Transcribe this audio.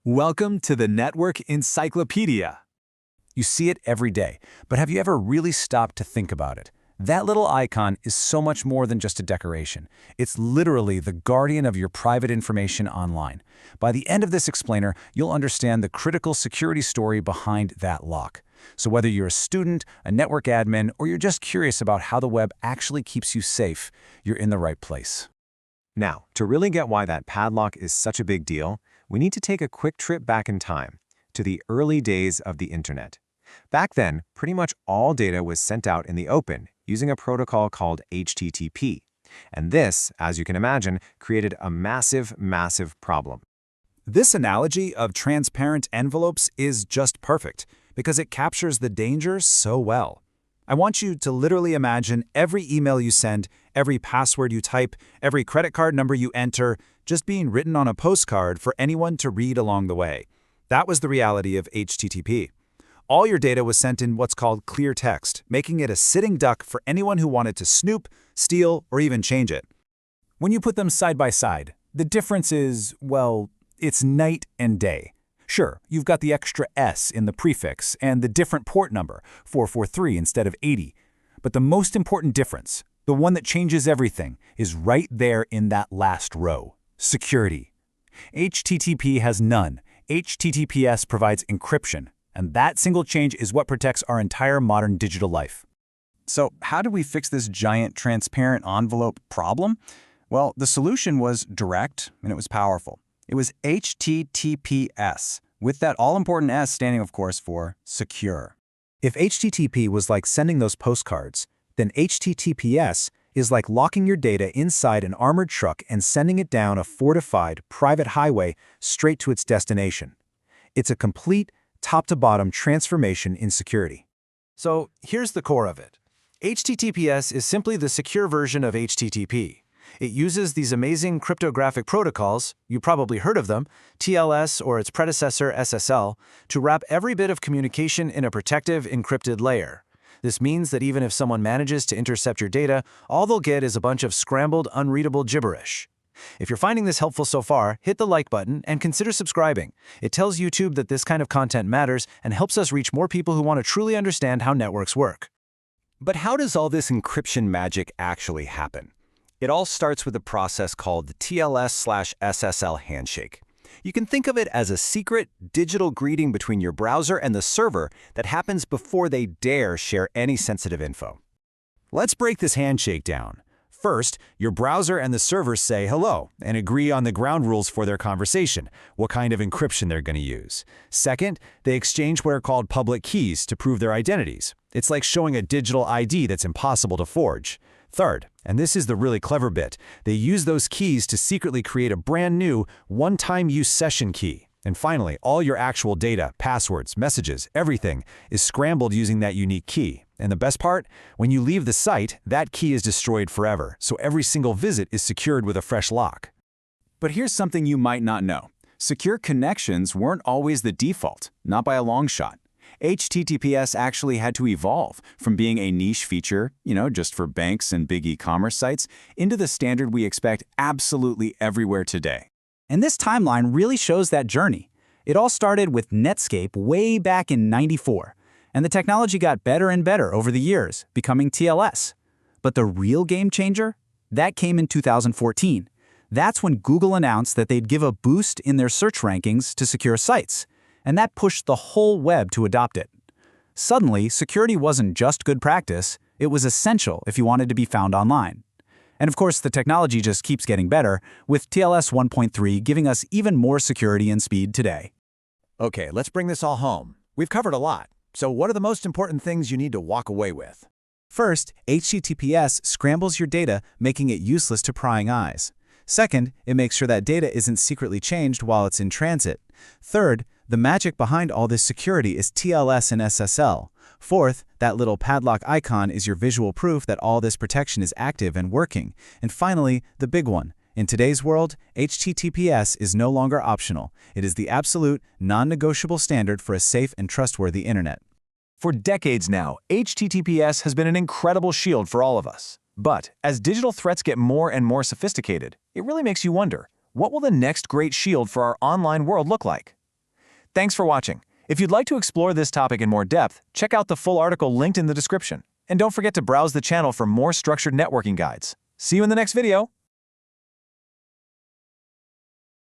Welcome to the Network Encyclopedia. You see it every day, but have you ever really stopped to think about it? That little icon is so much more than just a decoration. It's literally the guardian of your private information online. By the end of this explainer, you'll understand the critical security story behind that lock. So whether you're a student, a network admin, or you're just curious about how the web actually keeps you safe, you're in the right place. Now, to really get why that padlock is such a big deal, we need to take a quick trip back in time, to the early days of the internet. Back then, pretty much all data was sent out in the open using a protocol called HTTP. And this, as you can imagine, created a massive problem. This analogy of transparent envelopes is just perfect because it captures the danger so well. I want you to literally imagine every email you send, every password you type, every credit card number you enter, just being written on a postcard for anyone to read along the way. That was the reality of HTTP. All your data was sent in what's called clear text, making it a sitting duck for anyone who wanted to snoop, steal, or even change it. When you put them side by side, the difference is, well, it's night and day. Sure, you've got the extra S in the prefix and the different port number, 443 instead of 80. But the most important difference, the one that changes everything, is right there in that last row: security. HTTP has none. HTTPS provides encryption, and that single change is what protects our entire modern digital life. So how do we fix this giant transparent envelope problem? Well, the solution was direct, and it was powerful. It was HTTPS, with that all-important S standing, of course, for secure. If HTTP was like sending those postcards, then HTTPS is like locking your data inside an armored truck and sending it down a fortified, private highway straight to its destination. It's a complete, top-to-bottom transformation in security. So here's the core of it. HTTPS is simply the secure version of HTTP. It uses these amazing cryptographic protocols, you probably heard of them, TLS or its predecessor SSL, to wrap every bit of communication in a protective, encrypted layer. This means that even if someone manages to intercept your data, all they'll get is a bunch of scrambled, unreadable gibberish. If you're finding this helpful so far, hit the like button and consider subscribing. It tells YouTube that this kind of content matters and helps us reach more people who want to truly understand how networks work. But how does all this encryption magic actually happen? It all starts with a process called the TLS/SSL handshake. You can think of it as a secret, digital greeting between your browser and the server that happens before they dare share any sensitive info. Let's break this handshake down. First, your browser and the server say hello and agree on the ground rules for their conversation, what kind of encryption they're going to use. Second, they exchange what are called public keys to prove their identities. It's like showing a digital ID that's impossible to forge. Third, and this is the really clever bit, they use those keys to secretly create a brand new, one-time use session key. And finally, all your actual data, passwords, messages, everything is scrambled using that unique key. And the best part? When you leave the site, that key is destroyed forever, so every single visit is secured with a fresh lock. But here's something you might not know. Secure connections weren't always the default, not by a long shot. HTTPS actually had to evolve from being a niche feature, just for banks and big e-commerce sites, into the standard we expect absolutely everywhere today. And this timeline really shows that journey. It all started with Netscape way back in '94, and the technology got better and better over the years, becoming TLS. But the real game changer? That came in 2014. That's when Google announced that they'd give a boost in their search rankings to secure sites, and that pushed the whole web to adopt it. Suddenly, security wasn't just good practice, it was essential if you wanted to be found online. And of course, the technology just keeps getting better, with TLS 1.3 giving us even more security and speed today. Okay, let's bring this all home. We've covered a lot. So what are the most important things you need to walk away with? First, HTTPS scrambles your data, making it useless to prying eyes. Second, it makes sure that data isn't secretly changed while it's in transit. Third, the magic behind all this security is TLS and SSL. Fourth, that little padlock icon is your visual proof that all this protection is active and working. And finally, the big one. In today's world, HTTPS is no longer optional. It is the absolute, non-negotiable standard for a safe and trustworthy internet. For decades now, HTTPS has been an incredible shield for all of us. But as digital threats get more and more sophisticated, it really makes you wonder, what will the next great shield for our online world look like? Thanks for watching. If you'd like to explore this topic in more depth, check out the full article linked in the description. And don't forget to browse the channel for more structured networking guides. See you in the next video.